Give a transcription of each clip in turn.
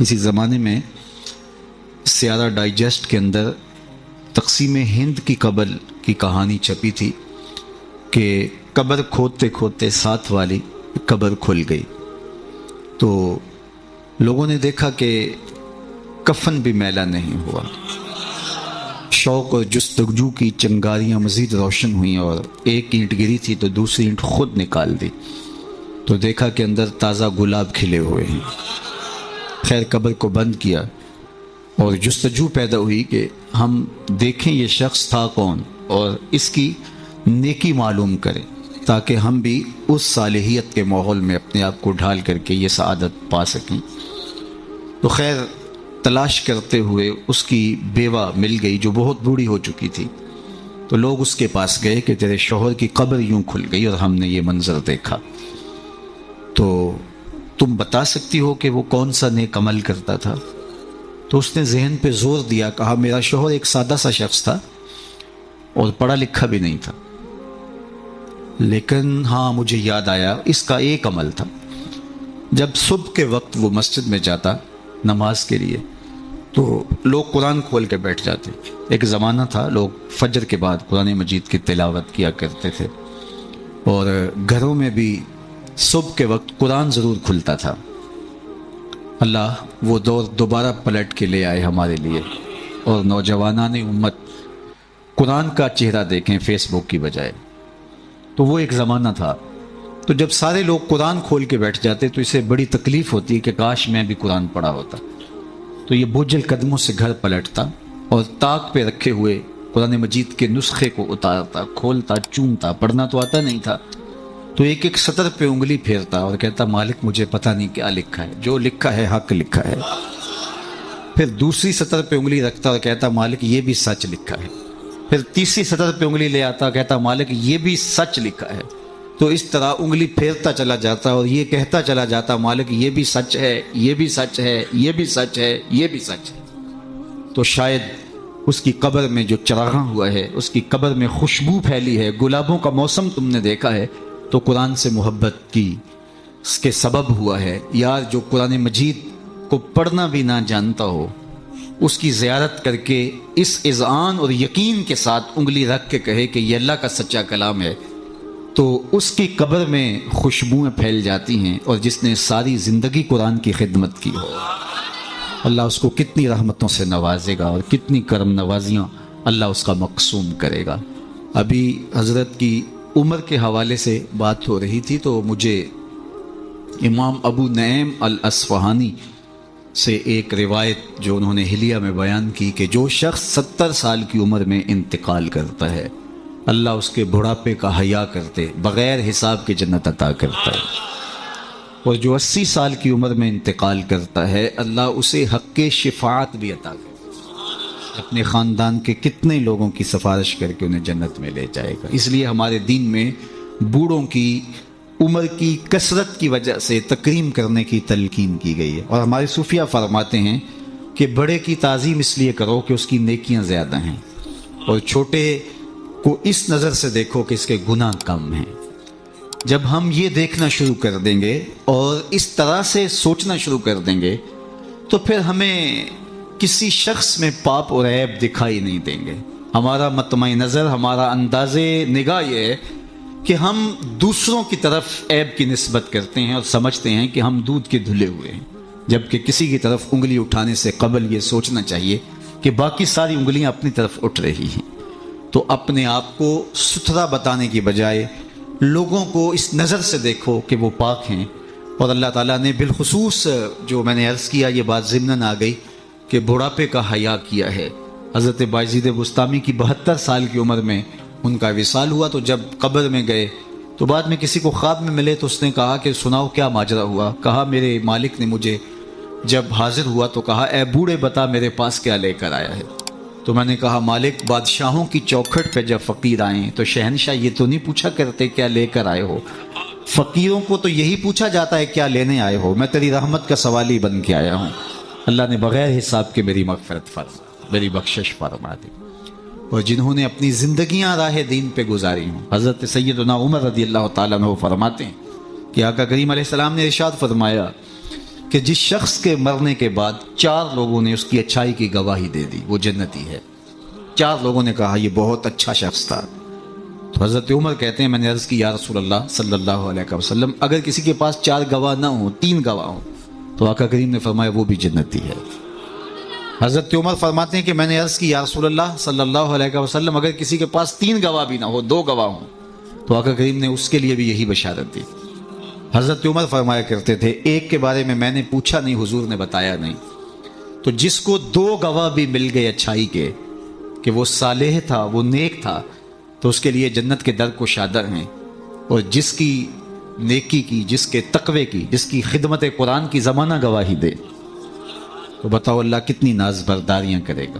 کسی زمانے میں سیارہ ڈائجسٹ کے اندر تقسیم ہند کی قبر کی کہانی چھپی تھی کہ قبر کھودتے کھودتے ساتھ والی قبر کھل گئی، تو لوگوں نے دیکھا کہ کفن بھی میلا نہیں ہوا، شوق اور جستجو کی چنگاریاں مزید روشن ہوئیں، اور ایک اینٹ گری تھی تو دوسری اینٹ خود نکال دی تو دیکھا کہ اندر تازہ گلاب کھلے ہوئے ہیں۔ خیر قبر کو بند کیا اور جستجو پیدا ہوئی کہ ہم دیکھیں یہ شخص تھا کون اور اس کی نیکی معلوم کریں تاکہ ہم بھی اس صالحیت کے ماحول میں اپنے آپ کو ڈھال کر کے یہ سعادت پا سکیں۔ تو خیر تلاش کرتے ہوئے اس کی بیوہ مل گئی جو بہت بوڑھی ہو چکی تھی، تو لوگ اس کے پاس گئے کہ تیرے شوہر کی قبر یوں کھل گئی اور ہم نے یہ منظر دیکھا، تو تم بتا سکتی ہو کہ وہ کون سا نیک عمل کرتا تھا؟ تو اس نے ذہن پہ زور دیا، کہا میرا شوہر ایک سادہ سا شخص تھا اور پڑھا لکھا بھی نہیں تھا، لیکن ہاں مجھے یاد آیا اس کا ایک عمل تھا، جب صبح کے وقت وہ مسجد میں جاتا نماز کے لیے تو لوگ قرآن کھول کے بیٹھ جاتے۔ ایک زمانہ تھا لوگ فجر کے بعد قرآن مجید کی تلاوت کیا کرتے تھے، اور گھروں میں بھی صبح کے وقت قرآن ضرور کھلتا تھا۔ اللہ وہ دور دوبارہ پلٹ کے لے آئے ہمارے لیے، اور نوجوانان امت قرآن کا چہرہ دیکھیں فیس بک کی بجائے۔ تو وہ ایک زمانہ تھا، تو جب سارے لوگ قرآن کھول کے بیٹھ جاتے تو اسے بڑی تکلیف ہوتی کہ کاش میں بھی قرآن پڑھا ہوتا، تو یہ بوجھل قدموں سے گھر پلٹتا اور طاق پہ رکھے ہوئے قرآن مجید کے نسخے کو اتارتا، کھولتا، چومتا، پڑھنا تو آتا نہیں تھا، تو ایک ایک سطر پہ انگلی پھیرتا اور کہتا مالک مجھے پتہ نہیں کیا لکھا ہے، جو لکھا ہے حق لکھا ہے۔ پھر دوسری سطر پہ انگلی رکھتا اور کہتا مالک یہ بھی سچ لکھا ہے۔ پھر تیسری سطر پہ انگلی لے آتا، کہتا مالک یہ بھی سچ لکھا ہے۔ تو اس طرح انگلی پھیرتا چلا جاتا اور یہ کہتا چلا جاتا مالک یہ بھی سچ ہے، یہ بھی سچ ہے، یہ بھی سچ ہے، یہ بھی سچ ہے۔ تو شاید اس کی قبر میں جو چراغاں ہوا ہے، اس کی قبر میں خوشبو پھیلی ہے، گلابوں کا موسم تم نے دیکھا ہے، تو قرآن سے محبت کی اس کے سبب ہوا ہے۔ یار جو قرآن مجید کو پڑھنا بھی نہ جانتا ہو، اس کی زیارت کر کے اس اذعان اور یقین کے ساتھ انگلی رکھ کے کہے کہ یہ اللہ کا سچا کلام ہے، تو اس کی قبر میں خوشبوئیں پھیل جاتی ہیں، اور جس نے ساری زندگی قرآن کی خدمت کی ہو اللہ اس کو کتنی رحمتوں سے نوازے گا اور کتنی کرم نوازیاں اللہ اس کا مقسوم کرے گا۔ ابھی حضرت کی عمر کے حوالے سے بات ہو رہی تھی تو مجھے امام ابو نعیم الاصفہانی سے ایک روایت جو انہوں نے حلیہ میں بیان کی کہ جو شخص 70 سال کی عمر میں انتقال کرتا ہے اللہ اس کے بڑھاپے کا حیا کرتے بغیر حساب کے جنت عطا کرتا ہے، اور جو 80 سال کی عمر میں انتقال کرتا ہے اللہ اسے حق شفاعت بھی عطا کرتا ہے، اپنے خاندان کے کتنے لوگوں کی سفارش کر کے انہیں جنت میں لے جائے گا۔ اس لیے ہمارے دین میں بوڑھوں کی عمر کی کثرت کی وجہ سے تکریم کرنے کی تلقین کی گئی ہے، اور ہمارے صوفیہ فرماتے ہیں کہ بڑے کی تعظیم اس لیے کرو کہ اس کی نیکیاں زیادہ ہیں، اور چھوٹے کو اس نظر سے دیکھو کہ اس کے گناہ کم ہیں۔ جب ہم یہ دیکھنا شروع کر دیں گے اور اس طرح سے سوچنا شروع کر دیں گے تو پھر ہمیں کسی شخص میں پاپ اور عیب دکھائی نہیں دیں گے۔ ہمارا مطمع نظر، ہمارا انداز نگاہ یہ ہے کہ ہم دوسروں کی طرف عیب کی نسبت کرتے ہیں اور سمجھتے ہیں کہ ہم دودھ کے دھلے ہوئے ہیں، جبکہ کسی کی طرف انگلی اٹھانے سے قبل یہ سوچنا چاہیے کہ باقی ساری انگلیاں اپنی طرف اٹھ رہی ہیں۔ تو اپنے آپ کو ستھرا بتانے کی بجائے لوگوں کو اس نظر سے دیکھو کہ وہ پاک ہیں، اور اللہ تعالیٰ نے بالخصوص جو میں نے عرض کیا یہ بات ضمناً آ گئی کہ بڑھاپے کا حیا کیا ہے۔ حضرت بایزید بستامی کی 72 سال کی عمر میں ان کا وصال ہوا، تو جب قبر میں گئے تو بعد میں کسی کو خواب میں ملے تو اس نے کہا کہ سناؤ کیا ماجرا ہوا؟ کہا میرے مالک نے مجھے جب حاضر ہوا تو کہا اے بوڑھے بتا میرے پاس کیا لے کر آیا ہے؟ تو میں نے کہا مالک بادشاہوں کی چوکھٹ پہ جب فقیر آئیں تو شہنشاہ یہ تو نہیں پوچھا کرتے کیا لے کر آئے ہو، فقیروں کو تو یہی پوچھا جاتا ہے کیا لینے آئے ہو، میں تیری رحمت کا سوالی بن کے آیا ہوں۔ اللہ نے بغیر حساب کے میری مغفرت فرما، میری بخشش فرما دی۔ اور جنہوں نے اپنی زندگیاں راہ دین پہ گزاری ہوں، حضرت سیدنا عمر رضی اللہ تعالیٰ عنہ فرماتے ہیں کہ آقا کریم علیہ السلام نے ارشاد فرمایا کہ جس شخص کے مرنے کے بعد 4 لوگوں نے اس کی اچھائی کی گواہی دے دی وہ جنتی ہے. 4 لوگوں نے کہا یہ بہت اچھا شخص تھا. تو حضرت عمر کہتے ہیں میں نے عرض کی یا رسول اللہ صلی اللہ علیہ وسلم اگر کسی کے پاس 4 گواہ نہ ہوں 3 گواہ ہوں تو آقا کریم نے فرمایا وہ بھی جنتی ہے. حضرت عمر فرماتے ہیں کہ میں نے عرض کی یا رسول اللہ صلی اللہ علیہ وسلم اگر کسی کے پاس 3 گواہ بھی نہ ہو 2 گواہ ہوں تو آقا کریم نے اس کے لیے بھی یہی بشارت دی. حضرت عمر فرمایا کرتے تھے ایک کے بارے میں نے پوچھا نہیں حضور نے بتایا نہیں. تو جس کو 2 گواہ بھی مل گئے اچھائی کے کہ وہ صالح تھا وہ نیک تھا تو اس کے لیے جنت کے در کو شادر ہیں. اور جس کی نیکی کی جس کے تقوی کی جس کی خدمت قرآن کی زمانہ گواہی دے تو بتاؤ اللہ کتنی ناز برداریاں کرے گا.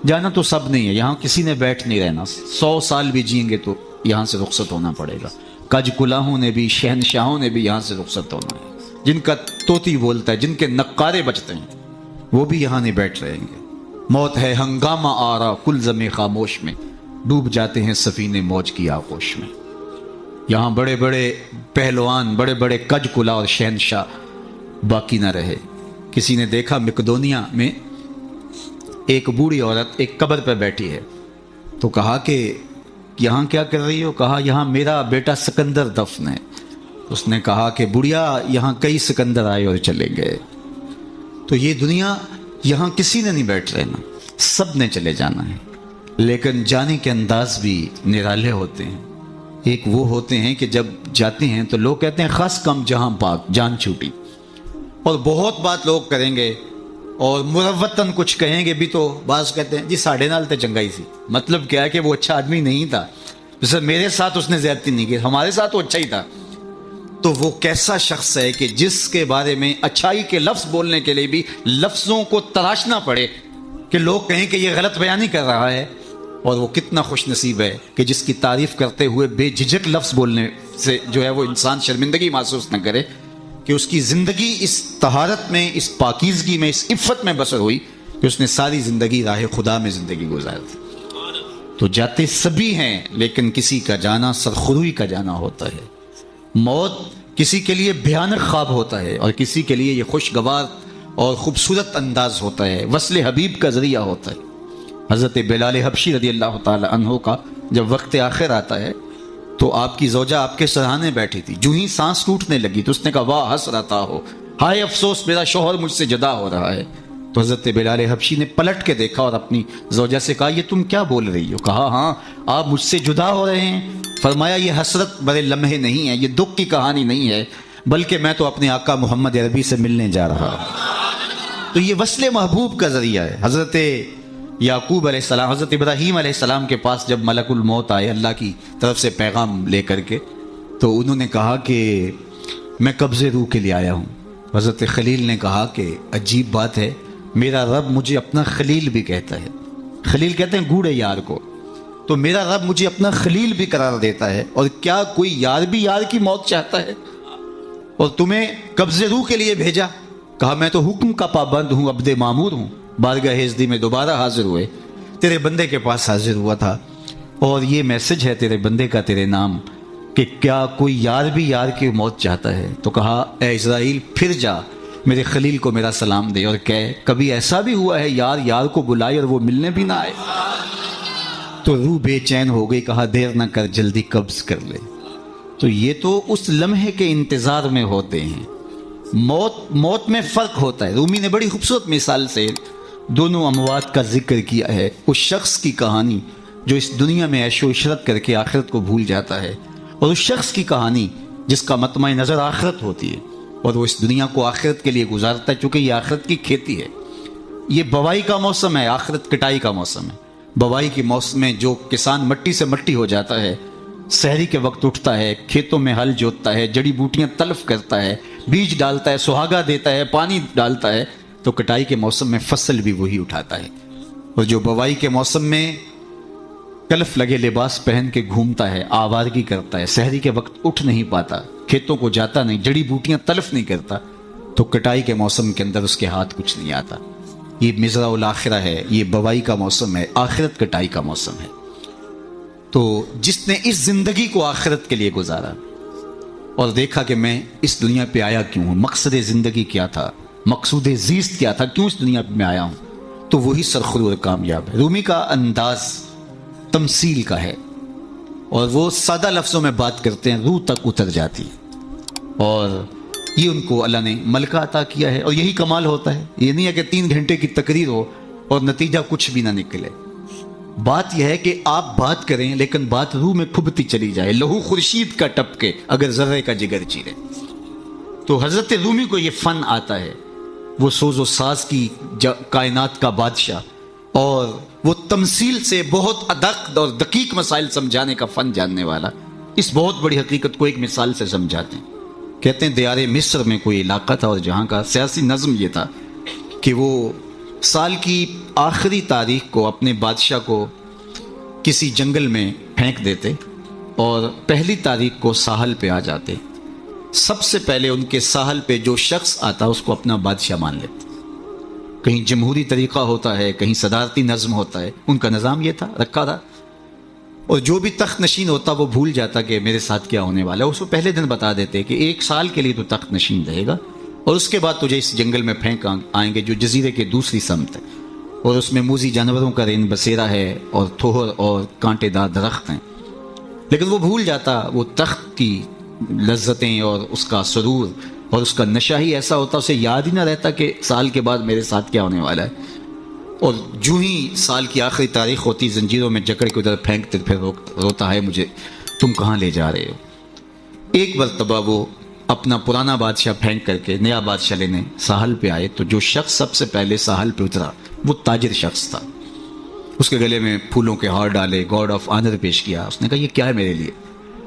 جانا تو سب نہیں ہے یہاں کسی نے بیٹھ نہیں رہنا 100 سال بھی جئیں گے تو یہاں سے رخصت ہونا پڑے گا. کج کلاہوں نے بھی شہنشاہوں نے بھی یہاں سے رخصت ہونا ہے. جن کا طوطی بولتا ہے جن کے نقارے بجتے ہیں وہ بھی یہاں نہیں بیٹھ رہیں گے. موت ہے ہنگامہ آرا کل زمیں خاموش میں ڈوب جاتے ہیں سفینے موج کی آغوش میں. یہاں بڑے بڑے پہلوان بڑے بڑے کج کلا اور شہنشاہ باقی نہ رہے. کسی نے دیکھا مقدونیہ میں ایک بوڑھی عورت ایک قبر پہ بیٹھی ہے تو کہا کہ یہاں کیا کر رہی ہو؟ کہا یہاں میرا بیٹا سکندر دفن ہے. اس نے کہا کہ بڑھیا یہاں کئی سکندر آئے اور چلے گئے. تو یہ دنیا یہاں کسی نے نہیں بیٹھ رہنا سب نے چلے جانا ہے. لیکن جانے کے انداز بھی نرالے ہوتے ہیں. ایک وہ ہوتے ہیں کہ جب جاتے ہیں تو لوگ کہتے ہیں خاص کم جہاں پاک جان چھوٹی. اور بہت بات لوگ کریں گے اور مروتاً کچھ کہیں گے بھی تو بعض کہتے ہیں جی ساڑھے نال تے چنگائی سی. مطلب کیا ہے کہ وہ اچھا آدمی نہیں تھا. جیسے میرے ساتھ اس نے زیادتی نہیں کی ہمارے ساتھ وہ اچھا ہی تھا. تو وہ کیسا شخص ہے کہ جس کے بارے میں اچھائی کے لفظ بولنے کے لیے بھی لفظوں کو تراشنا پڑے کہ لوگ کہیں کہ یہ غلط بیانی کر رہا ہے. اور وہ کتنا خوش نصیب ہے کہ جس کی تعریف کرتے ہوئے بے جھجک لفظ بولنے سے جو ہے وہ انسان شرمندگی محسوس نہ کرے کہ اس کی زندگی اس طہارت میں اس پاکیزگی میں اس عفت میں بسر ہوئی کہ اس نے ساری زندگی راہ خدا میں زندگی گزاری. تو جاتے سبھی ہیں لیکن کسی کا جانا سرخروئی کا جانا ہوتا ہے. موت کسی کے لیے بھیانک خواب ہوتا ہے اور کسی کے لیے یہ خوشگوار اور خوبصورت انداز ہوتا ہے وصل حبیب کا ذریعہ ہوتا ہے. حضرت بلال حبشی رضی اللہ تعالی عنہ کا جب وقت آخر آتا ہے تو آپ کی زوجہ آپ کے سرہانے بیٹھی تھی. جو ہی سانس ٹوٹنے لگی تو اس نے کہا واہ حسرتا ہو ہائے افسوس میرا شوہر مجھ سے جدا ہو رہا ہے. تو حضرت بلال حبشی نے پلٹ کے دیکھا اور اپنی زوجہ سے کہا یہ تم کیا بول رہی ہو؟ کہا ہاں آپ مجھ سے جدا ہو رہے ہیں. فرمایا یہ حسرت بڑے لمحے نہیں ہے یہ دکھ کی کہانی نہیں ہے بلکہ میں تو اپنے آقا محمد عربی سے ملنے جا رہا ہوں. تو یہ وصل محبوب کا ذریعہ ہے. حضرت یعقوب علیہ السلام حضرت ابراہیم علیہ السلام کے پاس جب ملک الموت آئے اللہ کی طرف سے پیغام لے کر کے تو انہوں نے کہا کہ میں قبضے روح کے لیے آیا ہوں. حضرت خلیل نے کہا کہ عجیب بات ہے میرا رب مجھے اپنا خلیل بھی کہتا ہے. خلیل کہتے ہیں گوڑے یار کو. تو میرا رب مجھے اپنا خلیل بھی قرار دیتا ہے اور کیا کوئی یار بھی یار کی موت چاہتا ہے اور تمہیں قبضے روح کے لیے بھیجا. کہا میں تو حکم کا پابند ہوں عبد معمور ہوں. بارگاہ ہزدی میں دوبارہ حاضر ہوئے تیرے بندے کے پاس حاضر ہوا تھا اور یہ میسج ہے تیرے بندے کا تیرے نام کہ کیا کوئی یار بھی یار کی موت چاہتا ہے. تو کہا اے اسرائیل پھر جا میرے خلیل کو میرا سلام دے اور کہے کبھی ایسا بھی ہوا ہے یار یار کو بلائے اور وہ ملنے بھی نہ آئے. تو روح بے چین ہو گئی. کہا دیر نہ کر جلدی قبض کر لے. تو یہ تو اس لمحے کے انتظار میں ہوتے ہیں. موت میں فرق ہوتا ہے. رومی نے بڑی خوبصورت مثال سے دونوں اموات کا ذکر کیا ہے. اس شخص کی کہانی جو اس دنیا میں عیش و عشرت کر کے آخرت کو بھول جاتا ہے اور اس شخص کی کہانی جس کا مطمع نظر آخرت ہوتی ہے اور وہ اس دنیا کو آخرت کے لیے گزارتا ہے چونکہ یہ آخرت کی کھیتی ہے. یہ بوائی کا موسم ہے آخرت کٹائی کا موسم ہے. بوائی کے موسم میں جو کسان مٹی سے مٹی ہو جاتا ہے سحری کے وقت اٹھتا ہے کھیتوں میں ہل جوتتا ہے جڑی بوٹیاں تلف کرتا ہے بیج ڈالتا ہے سہاگا دیتا ہے پانی ڈالتا ہے تو کٹائی کے موسم میں فصل بھی وہی اٹھاتا ہے. اور جو بوائی کے موسم میں کلف لگے لباس پہن کے گھومتا ہے آوارگی کرتا ہے سحری کے وقت اٹھ نہیں پاتا کھیتوں کو جاتا نہیں جڑی بوٹیاں تلف نہیں کرتا تو کٹائی کے موسم کے اندر اس کے ہاتھ کچھ نہیں آتا. یہ مزرع الاخرہ ہے یہ بوائی کا موسم ہے آخرت کٹائی کا موسم ہے. تو جس نے اس زندگی کو آخرت کے لیے گزارا اور دیکھا کہ میں اس دنیا پہ آیا کیوں ہوں مقصد زندگی کیا تھا مقصود زیست کیا تھا, کیوں اس دنیا میں آیا ہوں, تو وہی سرخرو کامیاب ہے. رومی کا انداز تمثیل کا ہے اور وہ سادہ لفظوں میں بات کرتے ہیں, روح تک اتر جاتی ہے, اور یہ ان کو اللہ نے ملکہ عطا کیا ہے. اور یہی کمال ہوتا ہے, یہ نہیں ہے کہ 3 گھنٹے کی تقریر ہو اور نتیجہ کچھ بھی نہ نکلے. بات یہ ہے کہ آپ بات کریں لیکن بات روح میں کھبتی چلی جائے, لہو خورشید کا ٹپکے اگر ذرے کا جگر چیرے. تو حضرت رومی کو یہ فن آتا ہے, وہ سوز و ساز کی کائنات کا بادشاہ, اور وہ تمثیل سے بہت ادق اور دقیق مسائل سمجھانے کا فن جاننے والا, اس بہت بڑی حقیقت کو ایک مثال سے سمجھاتے ہیں. کہتے ہیں دیار مصر میں کوئی علاقہ تھا, اور جہاں کا سیاسی نظم یہ تھا کہ وہ سال کی آخری تاریخ کو اپنے بادشاہ کو کسی جنگل میں پھینک دیتے اور پہلی تاریخ کو ساحل پہ آ جاتے. سب سے پہلے ان کے ساحل پہ جو شخص آتا اس کو اپنا بادشاہ مان لیتے. کہیں جمہوری طریقہ ہوتا ہے, کہیں صدارتی نظم ہوتا ہے, ان کا نظام یہ تھا, رکھا تھا. اور جو بھی تخت نشین ہوتا وہ بھول جاتا کہ میرے ساتھ کیا ہونے والا ہے. اس کو پہلے دن بتا دیتے کہ 1 سال کے لیے تو تخت نشین رہے گا, اور اس کے بعد تجھے اس جنگل میں پھینک آئیں گے جو جزیرے کے دوسری سمت ہے, اور اس میں موذی جانوروں کا رین بسیرا ہے اور تھوہر اور کانٹے دار درخت ہیں. لیکن وہ بھول جاتا وہ تخت کی لذتیں اور اس کا سرور اور اس کا نشہ ہی ایسا ہوتا, اسے یاد ہی نہ رہتا کہ سال کے بعد میرے ساتھ کیا ہونے والا ہے. اور جو ہی سال کی آخری تاریخ ہوتی زنجیروں میں جکڑ کے ادھر پھینکتے پھر روتا ہے مجھے تم کہاں لے جا رہے ہو. ایک مرتبہ وہ اپنا پرانا بادشاہ پھینک کر کے نیا بادشاہ لینے ساحل پہ آئے, تو جو شخص سب سے پہلے ساحل پہ اترا وہ تاجر شخص تھا. اس کے گلے میں پھولوں کے ہار ڈالے, گاڈ آف آنر پیش کیا. اس نے کہا یہ کیا ہے میرے لیے؟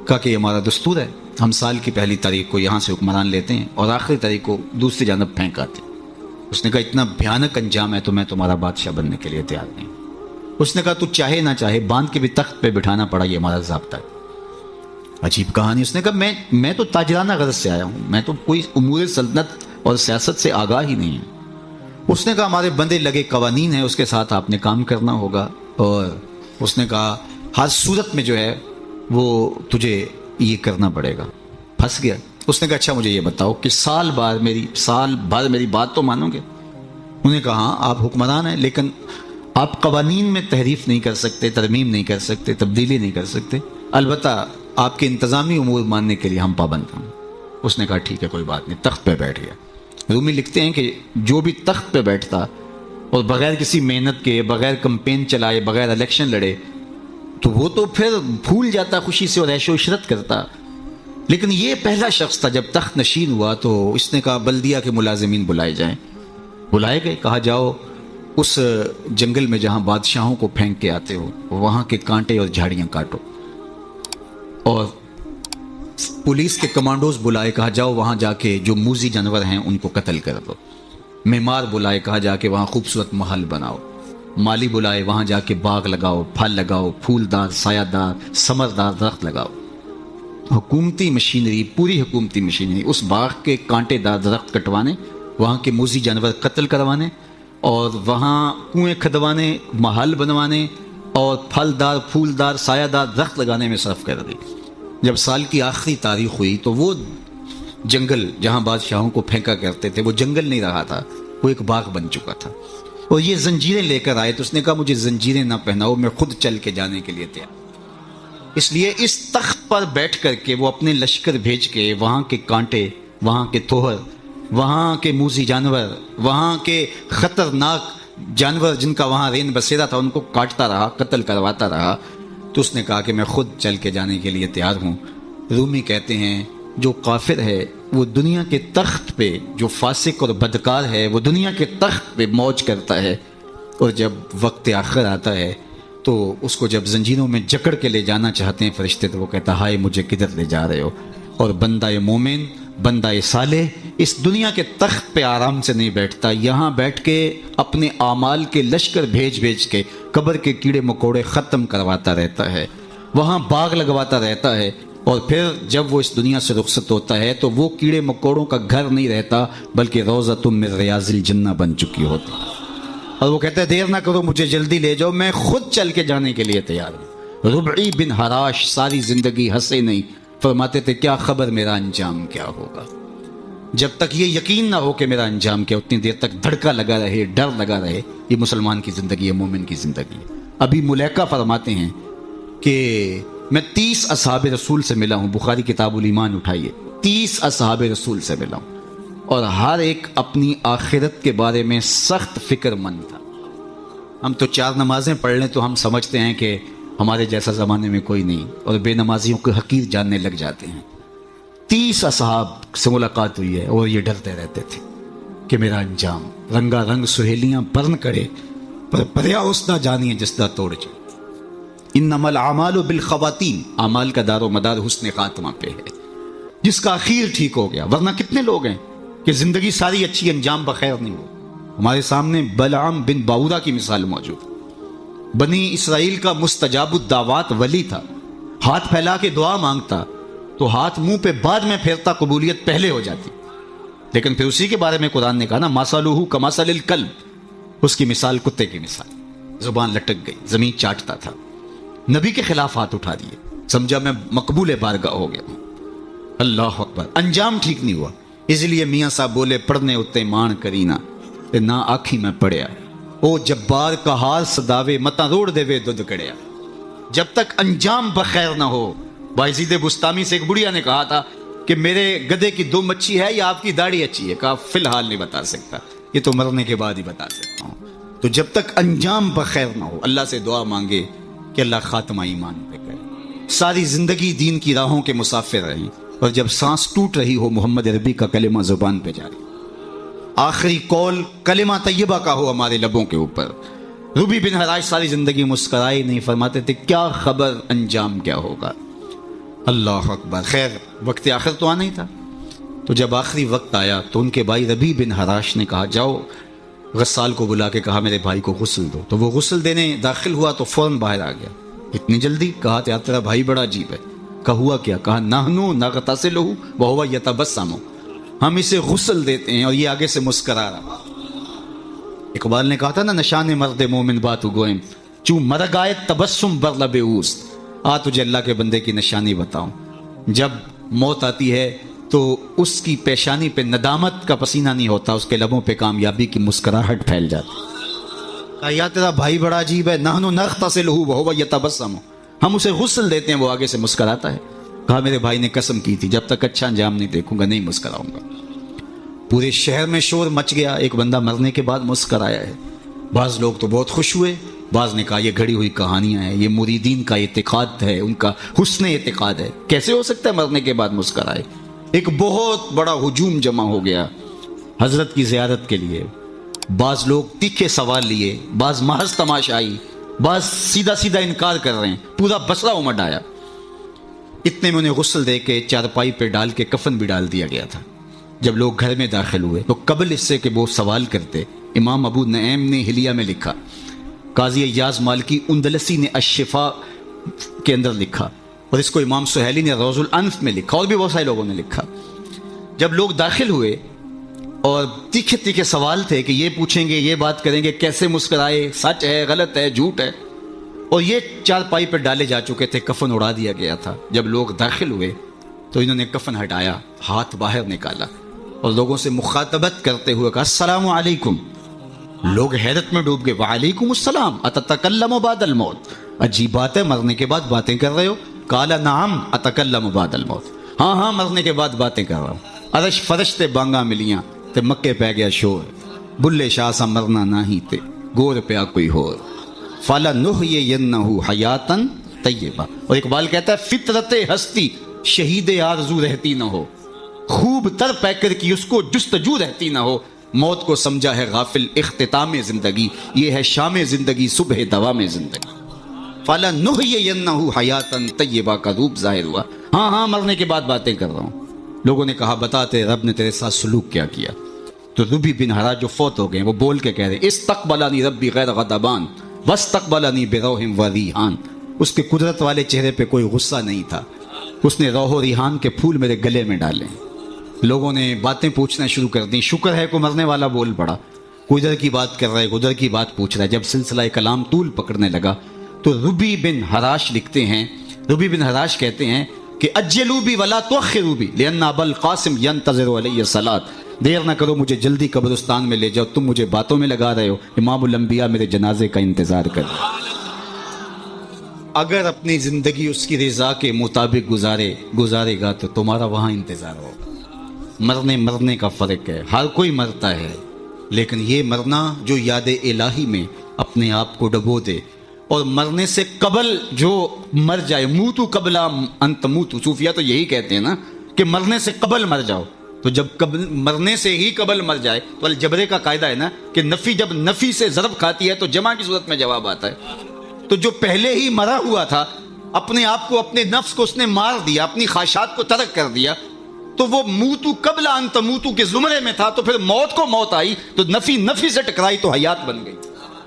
کہا کہ یہ ہمارا دستور ہے, ہم سال کی پہلی تاریخ کو یہاں سے حکمران لیتے ہیں اور آخری تاریخ کو دوسری جانب پھینک آتے ہیں. اس نے کہا اتنا بھیانک انجام ہے تو میں تمہارا بادشاہ بننے کے لیے تیار نہیں. اس نے کہا تو چاہے نہ چاہے باندھ کے بھی تخت پہ بٹھانا پڑا, یہ ہمارا ضابطہ ہے. عجیب کہانی. اس نے کہا میں تو تاجرانہ غرض سے آیا ہوں, میں تو کوئی امور سلطنت اور سیاست سے آگاہ ہی نہیں ہوں. اس نے کہا ہمارے بندے لگے قوانین ہیں, اس کے ساتھ آپ نے کام کرنا ہوگا, اور اس نے کہا ہر صورت میں جو ہے وہ تجھے یہ کرنا پڑے گا. پھنس گیا. اس نے کہا اچھا مجھے یہ بتاؤ کہ سال بعد میری بات تو مانو گے؟ انہوں نے کہا ہاں آپ حکمران ہیں, لیکن آپ قوانین میں تحریف نہیں کر سکتے, ترمیم نہیں کر سکتے, تبدیلی نہیں کر سکتے, البتہ آپ کے انتظامی امور ماننے کے لیے ہم پابند ہیں. اس نے کہا ٹھیک ہے کوئی بات نہیں. تخت پہ بیٹھ گیا. رومی لکھتے ہیں کہ جو بھی تخت پہ بیٹھتا اور بغیر کسی محنت کے, بغیر کمپین چلائے, بغیر الیکشن لڑے, تو وہ تو پھر بھول جاتا خوشی سے اور عیش و عشرت کرتا. لیکن یہ پہلا شخص تھا جب تخت نشین ہوا تو اس نے کہا بلدیہ کے ملازمین بلائے جائیں. بلائے گئے. کہا جاؤ اس جنگل میں جہاں بادشاہوں کو پھینک کے آتے ہو وہاں کے کانٹے اور جھاڑیاں کاٹو. اور پولیس کے کمانڈوز بلائے, کہا جاؤ وہاں جا کے جو موذی جانور ہیں ان کو قتل کر دو. معمار بلائے, کہا جا کے وہاں خوبصورت محل بناؤ. مالی بلائے, وہاں جا کے باغ لگاؤ, پھل لگاؤ, پھولدار سایہ دار ثمردار درخت لگاؤ. حکومتی مشینری, پوری حکومتی مشینری اس باغ کے کانٹے دار درخت کٹوانے, وہاں کے موذی جانور قتل کروانے, اور وہاں کنویں کھدوانے, محل بنوانے اور پھلدار پھولدار سایہ دار درخت لگانے میں صرف کر دی. جب سال کی آخری تاریخ ہوئی تو وہ جنگل جہاں بادشاہوں کو پھینکا کرتے تھے وہ جنگل نہیں رہا تھا, وہ ایک باغ بن چکا تھا. اور یہ زنجیریں لے کر آئے تو اس نے کہا مجھے زنجیریں نہ پہناؤ, میں خود چل کے جانے کے لیے تیار. اس لیے اس تخت پر بیٹھ کر کے وہ اپنے لشکر بھیج کے وہاں کے کانٹے, وہاں کے تھوہر, وہاں کے موذی جانور, وہاں کے خطرناک جانور جن کا وہاں رین بسیرا تھا ان کو کاٹتا رہا, قتل کرواتا رہا. تو اس نے کہا کہ میں خود چل کے جانے کے لیے تیار ہوں. رومی کہتے ہیں جو کافر ہے وہ دنیا کے تخت پہ, جو فاسق اور بدکار ہے وہ دنیا کے تخت پہ موج کرتا ہے, اور جب وقت آخر آتا ہے تو اس کو جب زنجیروں میں جکڑ کے لے جانا چاہتے ہیں فرشتے تو وہ کہتا ہائے مجھے کدھر لے جا رہے ہو. اور بندہ مومن, بندہ صالح اس دنیا کے تخت پہ آرام سے نہیں بیٹھتا, یہاں بیٹھ کے اپنے اعمال کے لشکر بھیج کے قبر کے کیڑے مکوڑے ختم کرواتا رہتا ہے, وہاں باغ لگواتا رہتا ہے. اور پھر جب وہ اس دنیا سے رخصت ہوتا ہے تو وہ کیڑے مکوڑوں کا گھر نہیں رہتا بلکہ روضۃ من ریاض الجنہ بن چکی ہوتی. اور وہ کہتا ہے دیر نہ کرو مجھے جلدی لے جاؤ, میں خود چل کے جانے کے لیے تیار ہوں. ربعی بن حراش ساری زندگی ہنسے نہیں, فرماتے تھے کیا خبر میرا انجام کیا ہوگا. جب تک یہ یقین نہ ہو کہ میرا انجام کیا، اتنی دیر تک دھڑکا لگا رہے، ڈر لگا رہے، یہ مسلمان کی زندگی ہے، مومن کی زندگی ہے۔ ابھی ملیکہ فرماتے ہیں کہ میں 30 اصحاب رسول سے ملا ہوں، بخاری کتاب الایمان اٹھائیے، 30 اصحاب رسول سے ملا ہوں، اور ہر ایک اپنی آخرت کے بارے میں سخت فکر مند تھا۔ ہم تو 4 نمازیں پڑھ لیں تو ہم سمجھتے ہیں کہ ہمارے جیسا زمانے میں کوئی نہیں، اور بے نمازیوں کو حقیر جاننے لگ جاتے ہیں۔ 30 اصحاب سے ملاقات ہوئی ہے اور یہ ڈرتے رہتے تھے کہ میرا انجام، رنگا رنگ سہیلیاں برن کرے پر پریا اس نہ جانیے جس دا توڑ جائے۔ انما الاعمال بالخواتین، اعمال کا دار و مدار حسن خاتمہ پہ ہے، جس کا اخیر ٹھیک ہو گیا۔ ورنہ کتنے لوگ ہیں کہ زندگی ساری اچھی، انجام بخیر نہیں ہو۔ ہمارے سامنے بلعام بن باورا کی مثال موجود ہے۔ بنی اسرائیل کا مستجاب الدعوات ولی تھا، ہاتھ پھیلا کے دعا مانگتا تو ہاتھ منہ پہ بعد میں پھیرتا، قبولیت پہلے ہو جاتی۔ لیکن پھر اسی کے بارے میں قرآن نے کہا نا، مثلہ کمثل الکلب، اس کی مثال کتے کی مثال، زبان لٹک گئی، زمین چاٹتا تھا، نبی کے خلاف ہاتھ اٹھا دیے، سمجھا میں مقبول بارگاہ ہو گیا ہوں۔ اللہ اکبر، انجام ٹھیک نہیں ہوا۔ اس لیے میاں صاحب بولے، پڑھنے اتے مان کرینا تے نہ آکھی میں پڑھیا، او جبار کا ہار صداوے متا روڑ دے وے دودھ کڑیا۔ جب تک انجام بخیر نہ ہو۔ بایزید بستامی سے ایک بڑھیا نے کہا تھا کہ میرے گدھے کی 2 مچھی ہے یا آپ کی داڑھی اچھی ہے؟ کہا فی الحال نہیں بتا سکتا، یہ تو مرنے کے بعد ہی بتا سکتا ہوں۔ تو جب تک انجام بخیر نہ ہو، اللہ سے دعا مانگے کہ اللہ خاتمہ ایمان پہ کرے۔ ساری زندگی دین کی راہوں کے مسافر رہیں، اور جب سانس ٹوٹ رہی ہو محمد عربی کا کلمہ زبان پہ جاری، آخری قول کلمہ طیبہ کا ہو ہمارے لبوں کے اوپر۔ ربی بن حراش ساری زندگی مسکرائے نہیں، فرماتے تھے کیا خبر انجام کیا ہوگا۔ اللہ اکبر۔ خیر، وقت آخر تو آنا ہی تھا، تو جب آخری وقت آیا تو ان کے بھائی ربی بن حراش نے کہا جاؤ، غسال کو بلا کے کہا میرے بھائی کو غسل دو۔ تو وہ غسل دینے داخل ہوا تو فوراً باہر آ گیا۔ اتنی جلدی؟ کہا یار تیرا بھائی بڑا عجیب ہے۔ کہا ہوا کیا؟ کہا نحنو نغتسلہ وہو یتبسم، ہم اسے غسل دیتے ہیں اور یہ آگے سے مسکرا رہا۔ اقبال نے کہا تھا نا، نشان مرد مومن باتو گوئم چوں مرگ آئے تبسم بر لب اوست۔ آ تجھے اللہ کے بندے کی نشانی بتاؤں، جب موت آتی ہے تو اس کی پیشانی پہ ندامت کا پسینہ نہیں ہوتا، اس کے لبوں پہ کامیابی کی مسکراہٹ پھیل جاتی۔ کہا یا تیرا بھائی بڑا عجیب ہے، نحنو نغتسلہ وہو یتبسم، ہم اسے غسل دیتے ہیں وہ آگے سے مسکراتا ہے۔ کہا میرے بھائی نے قسم کی تھی جب تک اچھا انجام نہیں دیکھوں گا نہیں مسکراؤں گا۔ پورے شہر میں شور مچ گیا، ایک بندہ مرنے کے بعد مسکرایا ہے۔ بعض لوگ تو بہت خوش ہوئے، بعض نے کہا یہ گھڑی ہوئی کہانیاں ہیں، یہ مریدین کا اعتقاد ہے، ان کا حسن اعتقاد ہے، کیسے ہو سکتا ہے مرنے کے بعد مسکرائے۔ ایک بہت بڑا ہجوم جمع ہو گیا حضرت کی زیارت کے لیے۔ بعض لوگ تیکھے سوال لیے، بعض محض تماشائی، بعض سیدھا سیدھا انکار کر رہے ہیں، پورا بسرا امٹ آیا۔ اتنے میں انہیں غسل دے کے چارپائی پہ ڈال کے کفن بھی ڈال دیا گیا تھا۔ جب لوگ گھر میں داخل ہوئے تو قبل اس سے کہ وہ سوال کرتے، امام ابو نعیم نے حلیہ میں لکھا، قاضی ایاز مالکی اندلسی نے الشفاء کے اندر لکھا، اور اس کو امام سہیلی نے روض الانف میں لکھا، اور بھی بہت سارے لوگوں نے لکھا۔ جب لوگ داخل ہوئے اور تیکھے تیکھے سوال تھے کہ یہ پوچھیں گے، یہ بات کریں گے، کیسے مسکرائے، سچ ہے، غلط ہے، جھوٹ ہے، اور یہ چارپائی پہ ڈالے جا چکے تھے، کفن اڑا دیا گیا تھا۔ جب لوگ داخل ہوئے تو انہوں نے کفن ہٹایا، ہاتھ باہر نکالا اور لوگوں سے مخاطبت کرتے ہوئے کہا السلام علیکم۔ لوگ حیرت میں ڈوب گئے، وعلیکم السلام، اتتکلم بعد الموت، عجیب بات ہے، مرنے کے بعد باتیں کر رہے ہو؟ قال نعم اتکلم بعد الموت، ہاں ہاں مرنے کے بعد باتیں کر رہا ہوں۔ عرش فرش تے بانگا ملیاں تے مکے پہ گیا شور، بلے شاہ سا مرنا نہ ہی تے گور پیا کوئی ہور، فَلَنُحْيِيَنَّهُ حَيَاتًا طیبہ۔ اور اقبال کہتا ہے فطرت ہستی شہید آرزو رہتی نہ ہو، خوب تر پیکر کی اس کو جستجو رہتی نہ ہو، موت کو سمجھا ہے غافل اختتام زندگی، یہ ہے شام زندگی صبح دوام زندگی۔ فَلَنُحْيِيَنَّهُ حَيَاتًا طیبہ کا روپ ظاہر ہوا، ہاں ہاں مرنے کے بعد باتیں کر رہا ہوں۔ لوگوں نے کہا بتاتے رب نے تیرے ساتھ سلوک کیا کیا؟ تو ربی بن حراش جو فوت ہو گئے وہ بول کے کہہ رہے استقبلنی ربی غیر غضبان واستقبلنی بروح و ریحان، اس کے قدرت والے چہرے پہ کوئی غصہ نہیں تھا، اس نے روح و ریحان کے پھول میرے گلے میں ڈالے۔ لوگوں نے باتیں پوچھنا شروع کر دی، شکر ہے کوئی مرنے والا بول پڑا، کوئی ادھر کی بات کر رہا ہے، ادھر کی بات پوچھ رہا ہے۔ جب سلسلہ کلام طول پکڑنے لگا تو ربی بن حراش لکھتے ہیں، ربی بن حراش کہتے ہیں کہ اجلوا بی ولا تؤخروا بی لان ابا القاسم ينتظر علی الصلاۃ، دیر نہ کرو مجھے جلدی قبرستان میں لے جاؤ، تم مجھے باتوں میں لگا رہے ہو، امام الانبیاء میرے جنازے کا انتظار کر رہے ہیں۔ اگر اپنی زندگی اس کی رضا کے مطابق گزارے گا تو تمہارا وہاں انتظار ہوگا۔ مرنے کا فرق ہے، ہر کوئی مرتا ہے، لیکن یہ مرنا جو یاد الہی میں اپنے آپ کو ڈبو دے، اور مرنے سے قبل جو مر جائے، موتو قبل ان تموتو، صوفیہ تو یہی کہتے ہیں نا کہ مرنے سے قبل مر جاؤ، تو جب مرنے سے ہی قبل مر جائے تو الجبرے کا قاعدہ ہے نا کہ نفی جب نفی سے ضرب کھاتی ہے تو جمع کی صورت میں جواب آتا ہے۔ تو جو پہلے ہی مرا ہوا تھا، اپنے آپ کو، اپنے نفس کو اس نے مار دیا، اپنی خواہشات کو ترک کر دیا، تو وہ موتو قبل ان تموتو کے زمرے میں تھا، تو پھر موت کو موت آئی تو نفی سے ٹکرائی تو حیات بن گئی،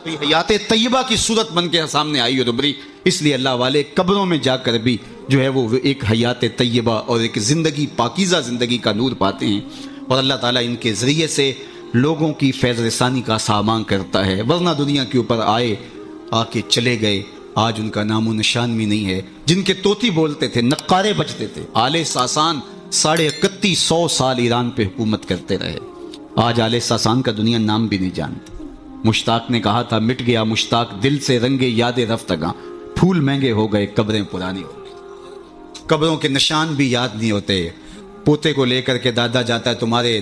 تو یہ حیات طیبہ کی صورت بن کے سامنے آئی اور ابھری۔ اس لیے اللہ والے قبروں میں جا کر بھی جو ہے وہ ایک حیات طیبہ اور ایک زندگی، پاکیزہ زندگی کا نور پاتے ہیں، اور اللہ تعالیٰ ان کے ذریعے سے لوگوں کی فیض رسانی کا سامان کرتا ہے، ورنہ دنیا کے اوپر آ کے چلے گئے، آج ان کا نام و نشان بھی نہیں ہے۔ جن کے طوطی بولتے تھے، نقارے بجتے تھے، آل ساسان 3150 سال ایران پہ حکومت کرتے رہے، آج آل ساسان کا دنیا نام بھی نہیں جانتی۔ مشتاق نے کہا تھا، مٹ گیا مشتاق دل سے رنگے یاد رفتگاں، پھول مہنگے ہو گئے قبریں پرانی ہو گئی۔ قبروں کے نشان بھی یاد نہیں ہوتے۔ پوتے کو لے کر کے دادا جاتا ہے، تمہارے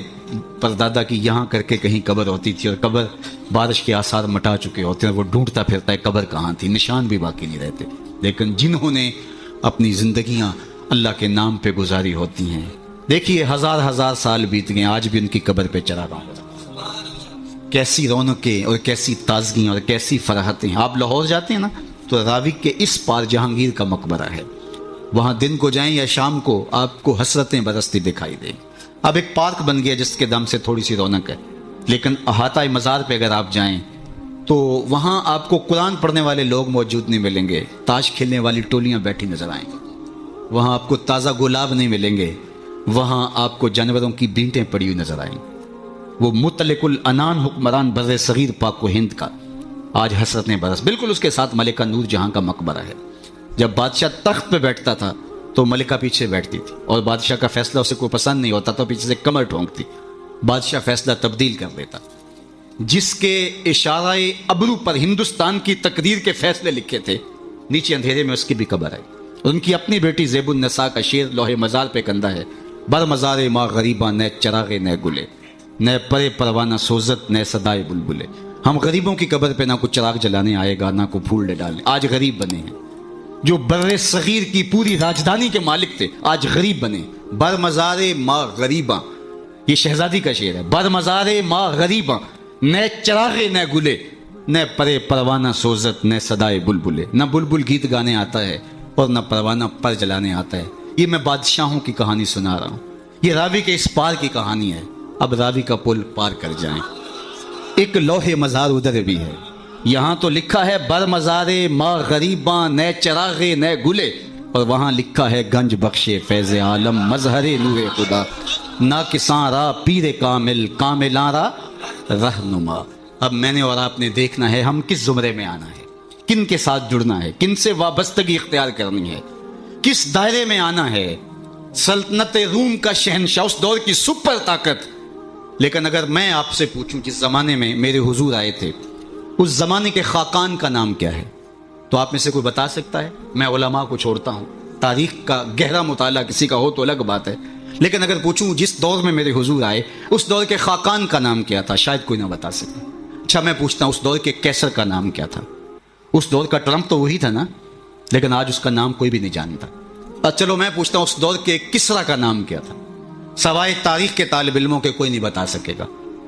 پردادا کی یہاں کر کے کہیں قبر ہوتی تھی، اور قبر بارش کے آثار مٹا چکے ہوتے ہیں، وہ ڈھونڈتا پھرتا ہے قبر کہاں تھی، نشان بھی باقی نہیں رہتے۔ لیکن جنہوں نے اپنی زندگیاں اللہ کے نام پہ گزاری ہوتی ہیں، دیکھیے ہزار سال بیت گئے، آج بھی ان کی قبر پہ چراغاں ہو رہا ہے۔ کیسی رونقیں اور کیسی تازگیاں اور کیسی فرحتیں۔ آپ لاہور جاتے ہیں نا تو راوی کے اس پار جہانگیر کا مقبرہ ہے، وہاں دن کو جائیں یا شام کو آپ کو حسرتیں برستی دکھائی دیں۔ اب ایک پارک بن گیا جس کے دم سے تھوڑی سی رونق ہے، لیکن احاطہ مزار پہ اگر آپ جائیں تو وہاں آپ کو قرآن پڑھنے والے لوگ موجود نہیں ملیں گے، تاش کھیلنے والی ٹولیاں بیٹھی نظر آئیں گی، وہاں آپ کو تازہ گلاب نہیں ملیں گے، وہاں آپ کو جانوروں کی بینٹیں پڑی ہوئی نظر آئیں۔ وہ مطلق العنان حکمران بر صغیر پاک و ہند کا آج حسرتیں برس، بالکل اس کے ساتھ ملکہ نور جہاں کا مقبرہ ہے۔ جب بادشاہ تخت پہ بیٹھتا تھا تو ملکہ پیچھے بیٹھتی تھی، اور بادشاہ کا فیصلہ اسے کوئی پسند نہیں ہوتا تو پیچھے سے کمر ٹھونکتی، بادشاہ فیصلہ تبدیل کر دیتا۔ جس کے اشارہ ابرو پر ہندوستان کی تقدیر کے فیصلے لکھے تھے، نیچے اندھیرے میں اس کی بھی قبر ہے۔ ان کی اپنی بیٹی زیب النساء کا شعر لوح مزار پہ کندہ ہے، بر مزار ماں غریباں نئے چراغے نئے گلے، نئے پرے پروانہ سوزت نئے صدائے بلبلے۔ ہم غریبوں کی قبر پہ نہ کوئی چراغ جلانے آئے گا، نہ کوئی پھول ڈالنے، آج غریب بنے ہیں۔ جو بر صغیر کی پوری راجدھانی کے مالک تھے آج غریب بنے۔ بر مزار ماں غریباں، یہ شہزادی کا شعر ہے، بر مزار ماں غریباں نئے چراغے نئے گلے، نئے پرے پروانہ سوزت نئے صدائے بلبلے۔ نہ بلبل گیت گانے آتا ہے اور نہ پروانہ پر جلانے آتا ہے۔ یہ میں بادشاہوں کی کہانی سنا رہا ہوں، یہ راوی کے اس پار کی کہانی ہے۔ اب راوی کا پل پار کر جائیں، ایک لوح مزار ادھر بھی ہے، یہاں تو لکھا ہے بر مزار ماں غریباں نئے چراغے نئے گلے، اور وہاں لکھا ہے گنج بخشے فیض عالم مظہر نور خدا، نا کساں را پیر کامل کاملاں را رہنما۔ اب میں نے اور آپ نے دیکھنا ہے ہم کس زمرے میں آنا ہے، کن کے ساتھ جڑنا ہے، کن سے وابستگی اختیار کرنی ہے، کس دائرے میں آنا ہے۔ سلطنت روم کا شہنشاہ، اس دور کی سپر طاقت، لیکن اگر میں آپ سے پوچھوں جس زمانے میں میرے حضور آئے تھے اس زمانے کے خاقان کا نام کیا ہے، تو آپ میں سے کوئی بتا سکتا ہے؟ میں علماء کو چھوڑتا ہوں، تاریخ کا گہرا مطالعہ کسی کا ہو تو الگ بات ہے، لیکن اگر پوچھوں جس دور میں میرے حضور آئے اس دور کے خاقان کا نام کیا تھا، شاید کوئی نہ بتا سکے۔ اچھا میں پوچھتا ہوں اس دور کے کیسر کا نام کیا تھا؟ اس دور کا ٹرمپ تو وہی تھا نا، لیکن آج اس کا نام کوئی بھی نہیں جانتا۔ چلو میں پوچھتا ہوں اس دور کے کسرا کا نام کیا تھا؟ سوائے تاریخ کے طالب علموں کے کوئی نہیں بتا سکے گا۔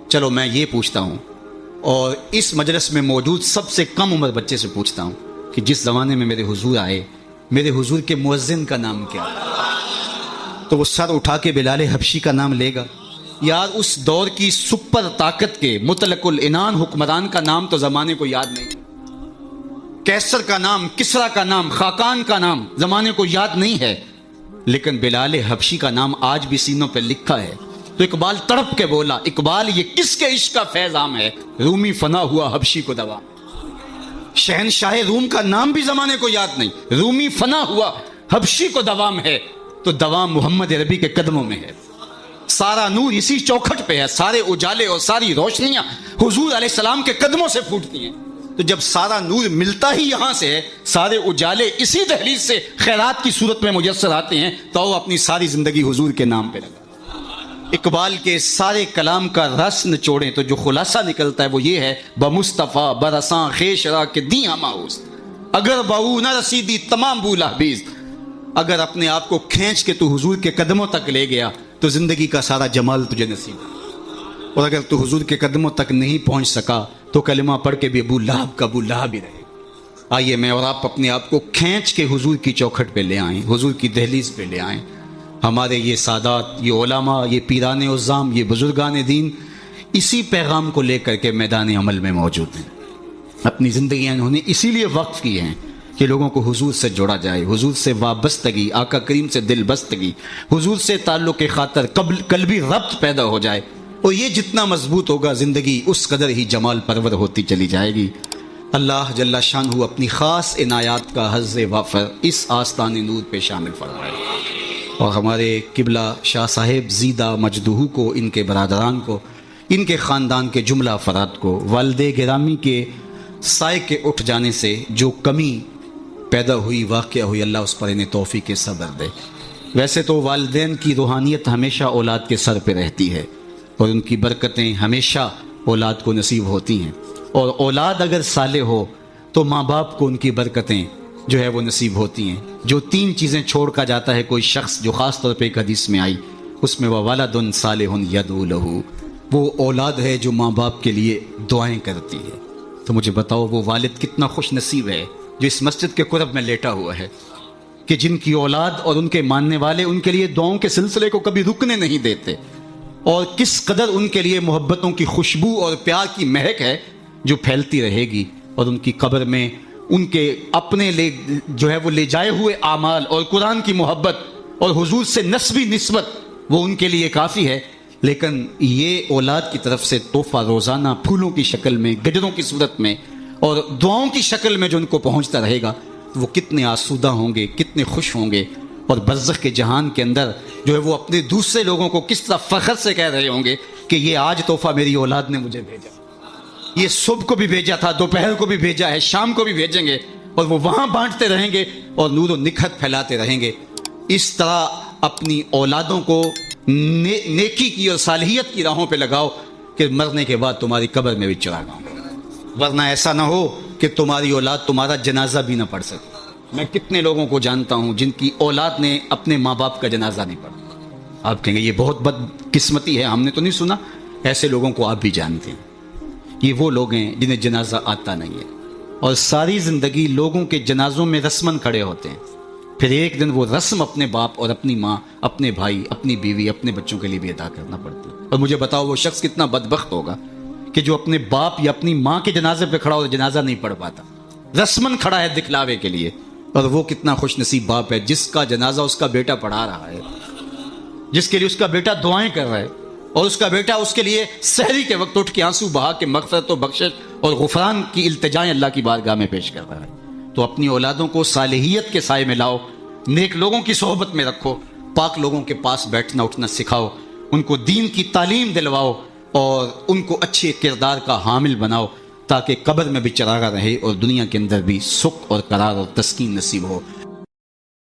چلو میں یہ پوچھتا ہوں، اور اس مجلس میں موجود سب سے کم عمر بچے سے پوچھتا ہوں کہ جس زمانے میں میرے حضور آئے میرے حضور کے مؤذن کا نام کیا ہے؟ تو وہ سر اٹھا کے بلال حبشی کا نام لے گا؟ یار اس دور کی سپر طاقت کے مطلق العنان حکمران کا نام تو زمانے کو یاد نہیں، کیسر کا نام، کسرا کا نام، خاقان کا نام زمانے کو یاد نہیں ہے، لیکن بلال حبشی کا نام آج بھی سینوں پہ لکھا ہے۔ تو اقبال تڑپ کے بولا، اقبال یہ کس کے عشق کا فیض عام ہے، رومی فنا ہوا حبشی کو دوا۔ شہنشاہ روم کا نام بھی زمانے کو یاد نہیں، رومی فنا ہوا حبشی کو دوام ہے۔ تو دوام محمد عربی کے قدموں میں ہے، سارا نور اسی چوکھٹ پہ ہے، سارے اجالے اور ساری روشنیاں حضور علیہ السلام کے قدموں سے پھوٹتی ہیں۔ تو جب سارا نور ملتا ہی یہاں سے ہے، سارے اجالے اسی دہلیز سے خیرات کی صورت میں میسر آتے ہیں، تو وہ اپنی ساری زندگی حضور کے نام پہ لگا۔ اقبال کے سارے کلام کا رس نچوڑیں تو جو خلاصہ نکلتا ہے وہ یہ ہے، بمصطفیٰ برساں خیش را کے دی ہماؤست، اگر بہو نہ رسیدی تمام بولا بیز۔ اگر اپنے آپ کو کھینچ کے تو حضور کے قدموں تک لے گیا تو زندگی کا سارا جمال تجھے نصیب ہے، اور اگر تو حضور کے قدموں تک نہیں پہنچ سکا تو کلمہ پڑھ کے بھی ابو لہب کا ابو لہب ہی رہے گا۔ آئیے میں اور آپ اپنے آپ کو کھینچ کے حضور کی چوکھٹ پہ لے آئیں، حضور کی دہلیز پہ لے آئیں۔ ہمارے یہ سادات، یہ علماء، یہ پیران عظام، یہ بزرگان دین اسی پیغام کو لے کر کے میدان عمل میں موجود ہیں۔ اپنی زندگیاں انہوں نے اسی لیے وقف کی ہیں کہ لوگوں کو حضور سے جوڑا جائے، حضور سے وابستگی، آقا کریم سے دل بستگی، حضور سے تعلق خاطر قلبی ربط پیدا ہو جائے، اور یہ جتنا مضبوط ہوگا زندگی اس قدر ہی جمال پرور ہوتی چلی جائے گی۔ اللہ جل شانہ اپنی خاص عنایات کا حظ وافر اس آستان نور پہ شامل فرمائے، اور ہمارے قبلہ شاہ صاحب زیدہ مجدہو کو، ان کے برادران کو، ان کے خاندان کے جملہ افراد کو والد گرامی کے سائے کے اٹھ جانے سے جو کمی پیدا ہوئی، واقعہ ہوئی، اللہ اس پر انہیں توفیق صبر دے۔ ویسے تو والدین کی روحانیت ہمیشہ اولاد کے سر پہ رہتی ہے، اور ان کی برکتیں ہمیشہ اولاد کو نصیب ہوتی ہیں، اور اولاد اگر صالح ہو تو ماں باپ کو ان کی برکتیں جو ہے وہ نصیب ہوتی ہیں۔ جو تین چیزیں چھوڑ کر جاتا ہے کوئی شخص، جو خاص طور پہ ایک حدیث میں آئی، اس میں وَوَلَدٌ صَالِحٌ يَدْعُو لَهُ، وہ اولاد ہے جو ماں باپ کے لیے دعائیں کرتی ہے۔ تو مجھے بتاؤ وہ والد کتنا خوش نصیب ہے جو اس مسجد کے قرب میں لیٹا ہوا ہے، کہ جن کی اولاد اور ان کے ماننے والے ان کے لیے دعاؤں کے سلسلے کو کبھی رکنے نہیں دیتے، اور کس قدر ان کے لیے محبتوں کی خوشبو اور پیار کی مہک ہے جو پھیلتی رہے گی، اور ان کی قبر میں ان کے اپنے لے جو ہے وہ لے جائے ہوئے اعمال اور قرآن کی محبت اور حضور سے نسبی نسبت وہ ان کے لیے کافی ہے۔ لیکن یہ اولاد کی طرف سے تحفہ روزانہ پھولوں کی شکل میں، گجروں کی صورت میں اور دعاؤں کی شکل میں جو ان کو پہنچتا رہے گا، وہ کتنے آسودہ ہوں گے، کتنے خوش ہوں گے، اور برزخ کے جہان کے اندر جو ہے وہ اپنے دوسرے لوگوں کو کس طرح فخر سے کہہ رہے ہوں گے کہ یہ آج تحفہ میری اولاد نے مجھے بھیجا، یہ صبح کو بھی بھیجا تھا، دوپہر کو بھی بھیجا ہے، شام کو بھی بھیجیں گے، اور وہ وہاں بانٹتے رہیں گے اور نور و نکھت پھیلاتے رہیں گے۔ اس طرح اپنی اولادوں کو نیکی کی اور صالحیت کی راہوں پہ لگاؤ کہ مرنے کے بعد تمہاری قبر میں بھی چراغ ہوں، ورنہ ایسا نہ ہو کہ تمہاری اولاد تمہارا جنازہ بھی نہ پڑھ سکے۔ میں کتنے لوگوں کو جانتا ہوں جن کی اولاد نے اپنے ماں باپ کا جنازہ نہیں پڑھا۔ آپ کہیں گے یہ بہت بد قسمتی ہے، ہم نے تو نہیں سنا۔ ایسے لوگوں کو آپ بھی جانتے ہیں، یہ وہ لوگ ہیں جنہیں جنازہ آتا نہیں ہے، اور ساری زندگی لوگوں کے جنازوں میں رسماً کھڑے ہوتے ہیں، پھر ایک دن وہ رسم اپنے باپ اور اپنی ماں، اپنے بھائی، اپنی بیوی، اپنے بچوں کے لیے بھی ادا کرنا پڑتی ہے۔ اور مجھے بتاؤ وہ شخص کتنا بدبخت ہوگا کہ جو اپنے باپ یا اپنی ماں کے جنازے پہ کھڑا ہو جنازہ نہیں پڑھ پاتا، رسماً کھڑا ہے دکھلاوے کے لیے، اور وہ کتنا خوش نصیب باپ ہے جس کا جنازہ اس کا بیٹا پڑھا رہا ہے، جس کے لیے اس کا بیٹا دعائیں کر رہا ہے، اور اس کا بیٹا اس کے لیے سحری کے وقت اٹھ کے آنسو بہا کے مغفرت و بخشش اور غفران کی التجائیں اللہ کی بارگاہ میں پیش کر رہا ہے۔ تو اپنی اولادوں کو صالحیت کے سائے میں لاؤ، نیک لوگوں کی صحبت میں رکھو، پاک لوگوں کے پاس بیٹھنا اٹھنا سکھاؤ، ان کو دین کی تعلیم دلواؤ، اور ان کو اچھے کردار کا حامل بناؤ، تاکہ قبر میں بھی چراغا رہے اور دنیا کے اندر بھی سکھ اور قرار اور تسکین نصیب ہو۔